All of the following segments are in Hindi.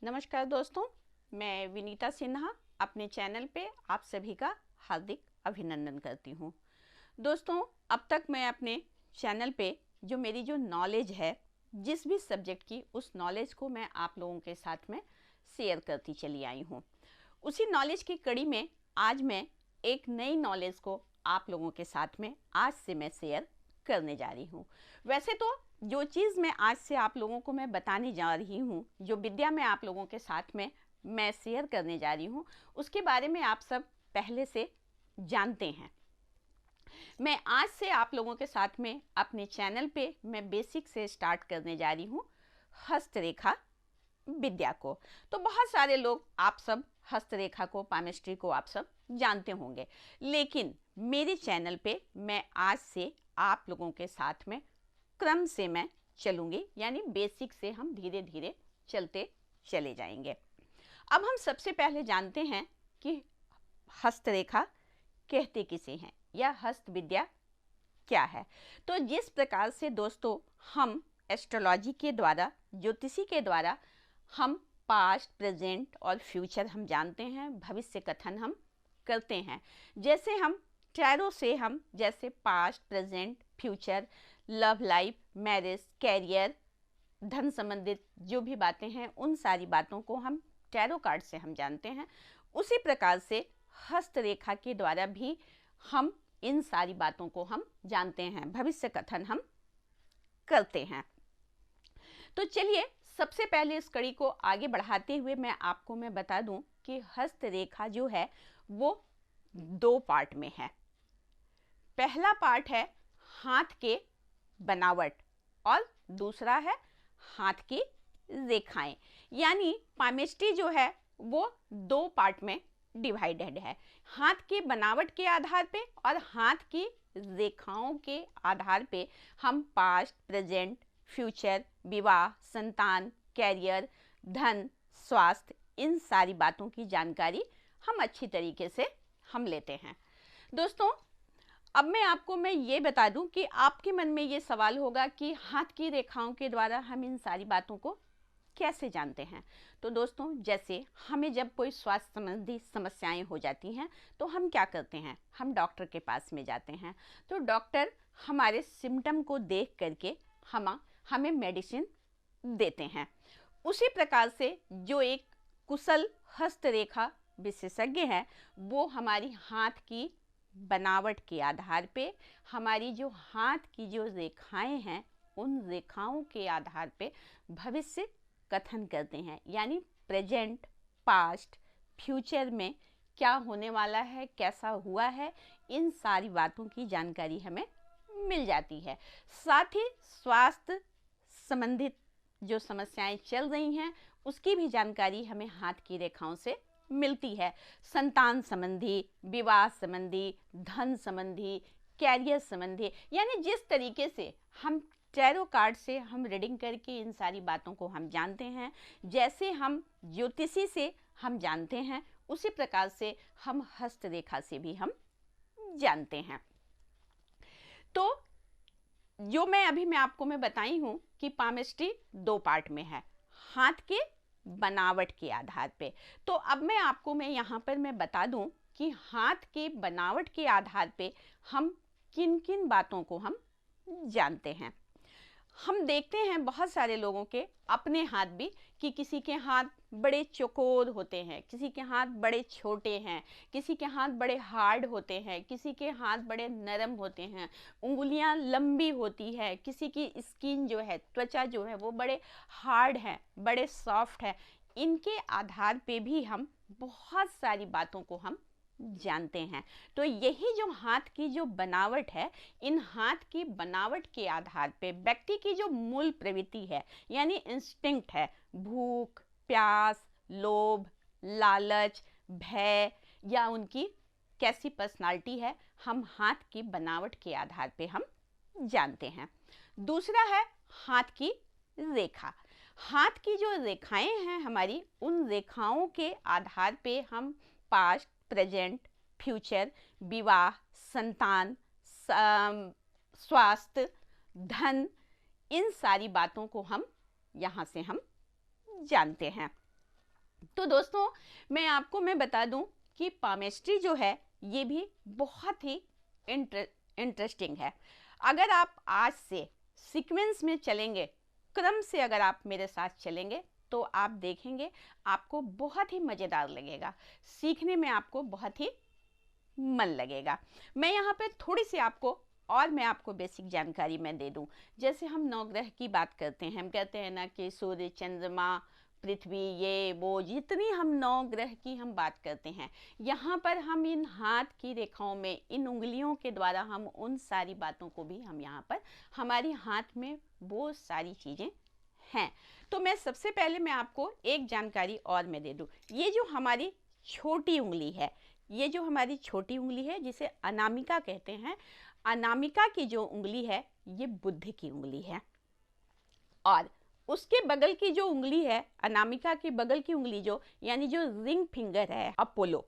नमस्कार दोस्तों, मैं विनीता सिन्हा अपने चैनल पे आप सभी का हार्दिक अभिनंदन करती हूँ। दोस्तों, अब तक मैं अपने चैनल पे मेरी नॉलेज है जिस भी सब्जेक्ट की, उस नॉलेज को मैं आप लोगों के साथ में शेयर करती चली आई हूँ। उसी नॉलेज की कड़ी में आज मैं एक नई नॉलेज को आप लोगों के साथ में आज से मैं शेयर करने जा रही हूँ। वैसे तो जो चीज़ मैं आज से आप लोगों को मैं बताने जा रही हूँ, जो विद्या मैं आप लोगों के साथ में मैं शेयर करने जा रही हूँ, उसके बारे में आप सब पहले से जानते हैं। मैं आज से आप लोगों के साथ में अपने चैनल पे मैं बेसिक से स्टार्ट करने जा रही हूँ हस्तरेखा विद्या को। तो बहुत सारे लोग आप सब हस्तरेखा को, पामिस्ट्री को आप सब जानते होंगे, लेकिन मेरे चैनल पे मैं आज से आप लोगों के साथ में क्रम से मैं चलूँगी, यानी बेसिक से हम धीरे धीरे चलते चले जाएंगे। अब हम सबसे पहले जानते हैं कि हस्तरेखा कहते किसे हैं या हस्त विद्या क्या है। तो जिस प्रकार से दोस्तों हम एस्ट्रोलॉजी के द्वारा, ज्योतिषी के द्वारा हम पास्ट, प्रेजेंट और फ्यूचर हम जानते हैं, भविष्य कथन हम करते हैं। जैसे हम टैरो से हम जैसे past, present, future, love life, marriage, career, धन संबंधित जो भी बातें हैं, उन सारी बातों को हम टैरो कार्ड से हम जानते हैं। उसी प्रकार से हस्तरेखा के द्वारा भी हम इन सारी बातों को हम जानते हैं, भविष्य कथन हम करते हैं। तो चलिए सबसे पहले इस कड़ी को आगे बढ़ाते हुए मैं बता दूं कि हस्तरेखा जो है वो दो पार्ट में है। पहला पार्ट है हाथ के बनावट और दूसरा है हाथ की रेखाएं। यानी पामिस्ट्री जो है वो दो पार्ट में डिवाइडेड है, हाथ की बनावट के आधार पे और हाथ की रेखाओं के आधार पे हम पास्ट, प्रेजेंट, फ्यूचर, विवाह, संतान, कैरियर, धन, स्वास्थ्य, इन सारी बातों की जानकारी हम अच्छी तरीके से हम लेते हैं। दोस्तों, अब मैं ये बता दूं कि आपके मन में ये सवाल होगा कि हाथ की रेखाओं के द्वारा हम इन सारी बातों को कैसे जानते हैं। तो दोस्तों, जैसे हमें जब कोई स्वास्थ्य संबंधी समस्याएं हो जाती हैं तो हम क्या करते हैं, हम डॉक्टर के पास में जाते हैं। तो डॉक्टर हमारे सिम्टम को देख करके हमें मेडिसिन देते हैं। उसी प्रकार से जो एक कुशल हस्तरेखा विशेषज्ञ है, वो हमारी हाथ की बनावट के आधार पे, हमारी जो हाथ की जो रेखाएं हैं, उन रेखाओं के आधार पे भविष्य कथन करते हैं। यानी प्रेजेंट, पास्ट, फ्यूचर में क्या होने वाला है, कैसा हुआ है, इन सारी बातों की जानकारी हमें मिल जाती है। साथ ही स्वास्थ्य संबंधित जो समस्याएं चल रही हैं उसकी भी जानकारी हमें हाथ की रेखाओं से मिलती है। संतान संबंधी, विवाह संबंधी, धन संबंधी, कैरियर संबंधी, यानी जिस तरीके से हम टैरो कार्ड से हम रीडिंग करके इन सारी बातों को हम जानते हैं, जैसे हम ज्योतिषी से हम जानते हैं, उसी प्रकार से हम हस्तरेखा से भी हम जानते हैं। तो जो मैं आपको बताई हूँ कि पामिस्ट्री दो पार्ट में है, हाथ के बनावट के आधार पे। तो अब मैं यहाँ पर बता दूं कि हाथ के बनावट के आधार पे हम किन किन बातों को हम जानते हैं। हम देखते हैं बहुत सारे लोगों के अपने हाथ भी, कि किसी के हाथ बड़े चौकोर होते हैं, किसी के हाथ बड़े छोटे हैं, किसी के हाथ बड़े हार्ड होते हैं, किसी के हाथ बड़े नरम होते हैं, उंगलियां लंबी होती है, किसी की स्किन जो है, त्वचा जो है वो बड़े हार्ड है, बड़े सॉफ्ट है। इनके आधार पे भी हम बहुत सारी बातों को हम जानते हैं। तो यही जो हाथ की जो बनावट है, इन हाथ की बनावट के आधार पे व्यक्ति की जो मूल प्रवृत्ति है, यानी इंस्टिंक्ट है, भूख, प्यास, लोभ, लालच, भय, या उनकी कैसी पर्सनालिटी है, हम हाथ की बनावट के आधार पे हम जानते हैं। दूसरा है हाथ की रेखा। हाथ की जो रेखाएं हैं हमारी, उन रेखाओं के आधार पे हम पास्ट, प्रेजेंट, फ्यूचर, विवाह, संतान, स्वास्थ्य, धन, इन सारी बातों को हम यहाँ से हम जानते हैं। तो दोस्तों मैं बता दूं कि पामेस्ट्री जो है ये भी बहुत ही इंटरेस्टिंग है। अगर आप आज से सीक्वेंस में चलेंगे, क्रम से अगर आप मेरे साथ चलेंगे तो आप देखेंगे आपको बहुत ही मज़ेदार लगेगा, सीखने में आपको बहुत ही मन लगेगा। मैं यहाँ पे थोड़ी सी आपको बेसिक जानकारी मैं दे दूं। जैसे हम नवग्रह की बात करते हैं, हम कहते हैं ना कि सूर्य, चंद्रमा, पृथ्वी, ये वो जितनी हम नवग्रह की हम बात करते हैं, यहाँ पर हम इन हाथ की रेखाओं में, इन उंगलियों के द्वारा हम उन सारी बातों को भी हम यहाँ पर हमारी हाथ में वो सारी चीज़ें हैं। तो मैं सबसे पहले मैं आपको एक जानकारी और मैं दे दूँ। ये जो हमारी छोटी उंगली है, ये जो हमारी छोटी उंगली है जिसे अनामिका कहते हैं, अनामिका की जो उंगली है ये बुध की उंगली है। और उसके बगल की जो उंगली है, अनामिका के बगल की उंगली जो यानी जो रिंग फिंगर है अपोलो,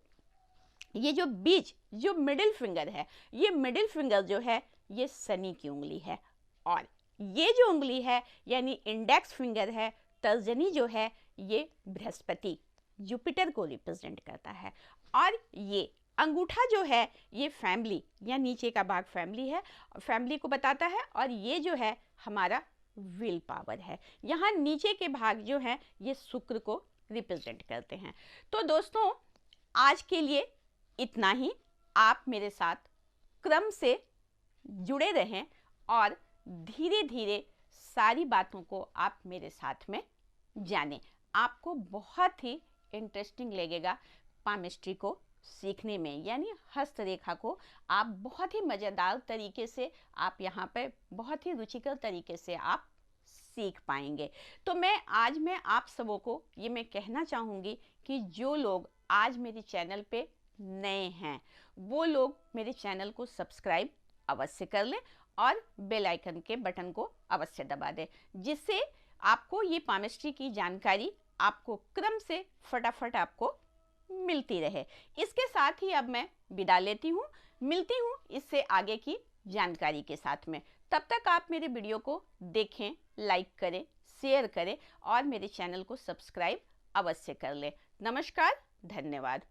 ये जो बीच जो मिडिल फिंगर है, ये मिडिल फिंगर जो है ये शनि की उंगली है। और ये जो उंगली है यानी इंडेक्स फिंगर है, तर्जनी जो है, ये बृहस्पति जुपिटर को रिप्रेजेंट करता है। और ये अंगूठा जो है ये फैमिली या नीचे का भाग फैमिली है, फैमिली को बताता है। और ये जो है हमारा विल पावर है, यहाँ नीचे के भाग जो है ये शुक्र को रिप्रेजेंट करते हैं। तो दोस्तों आज के लिए इतना ही। आप मेरे साथ क्रम से जुड़े रहें और धीरे धीरे सारी बातों को आप मेरे साथ में जानें। आपको बहुत ही इंटरेस्टिंग लगेगा पामेस्ट्री को सीखने में, यानी हस्तरेखा को आप बहुत ही मज़ेदार तरीके से आप यहाँ पे बहुत ही रुचिकर तरीके से आप सीख पाएंगे। तो मैं आप सबों को ये मैं कहना चाहूँगी कि जो लोग आज मेरे चैनल पे नए हैं वो लोग मेरे चैनल को सब्सक्राइब अवश्य कर लें और बेल आइकन के बटन को अवश्य दबा दें, जिससे आपको ये पामेस्ट्री की जानकारी आपको क्रम से फटाफट आपको मिलती रहे। इसके साथ ही अब मैं विदा लेती हूँ, मिलती हूँ इससे आगे की जानकारी के साथ में। तब तक आप मेरे वीडियो को देखें, लाइक करें, शेयर करें और मेरे चैनल को सब्सक्राइब अवश्य कर लें। नमस्कार, धन्यवाद।